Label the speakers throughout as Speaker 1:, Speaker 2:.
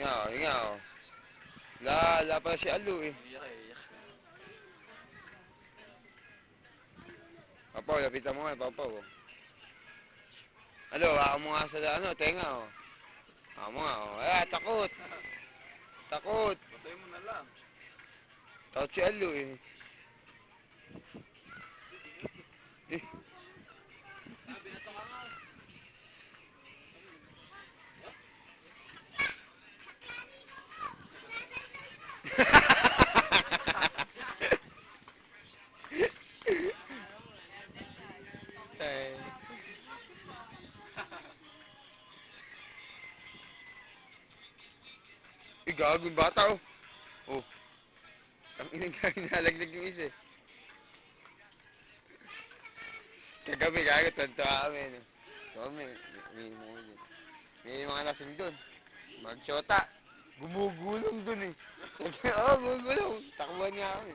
Speaker 1: Nga o. La pala si Alu eh. Papaw, lapitan mo nga, Papaw. Alo, ako mo nga sa ano, tenga o. Ako mo nga o. Takot! Takot!
Speaker 2: Patay mo na lang.
Speaker 1: Takot si Alu eh.
Speaker 2: Sabi na ito ka nga.
Speaker 1: Gago yung bata oh. Oh. Ang inalaglag yung isa eh. Kagabi gago, tantawa kami. No? So, may mga lasing dun. Magsyota. Gumugulong dun eh. Oo, gumugulong. Takbuhan niya kami.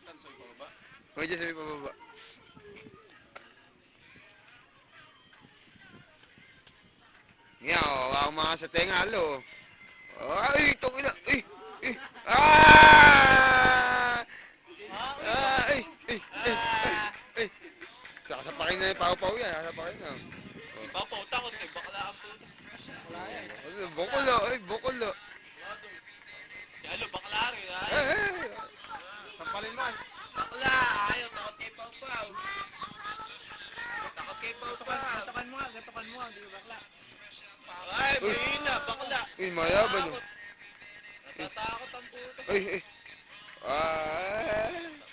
Speaker 2: Saan sa ibaba?
Speaker 1: Huwag dyan sabi pababa. Nga o, ako mga sa tenga, alo. Ay, itong ina. Ay! Ay! Sasapakin na yung paw-paw yan. Sasapakin na.
Speaker 2: Papaw, takot eh. Bakla ang puto. Bakla yan.
Speaker 1: Bokulo. Ay, bokulo.
Speaker 2: Si Alo, bakla rin ha.
Speaker 1: Sampalin man.
Speaker 2: Bakla, ayaw. Takot kay Paw-Paw. Takot kay Paw-Paw. Gatakan mo nga. Hindi ko bakla. Ay, mahina. Bakla.
Speaker 1: Uy, mayaban o.
Speaker 2: Natatakot ang puto.
Speaker 1: Ay.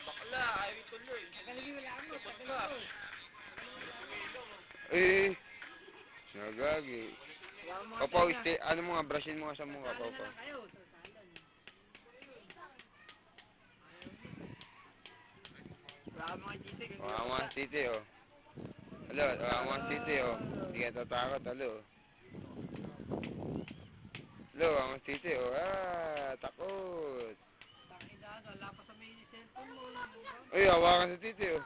Speaker 2: Bakla, ayaw ituloy. Nagalagay wala mo. Bakla.
Speaker 1: Eh. Nagagi. Papaw, ano mo nga, brushin mo nga sa mukha, Papaw. Wala mga titi, oh. Alo, wala mga titi, oh. Hindi ka tatakot, alo. Alo, wala mga titi, oh. Takot. Uy, hawakan sa titi, oh.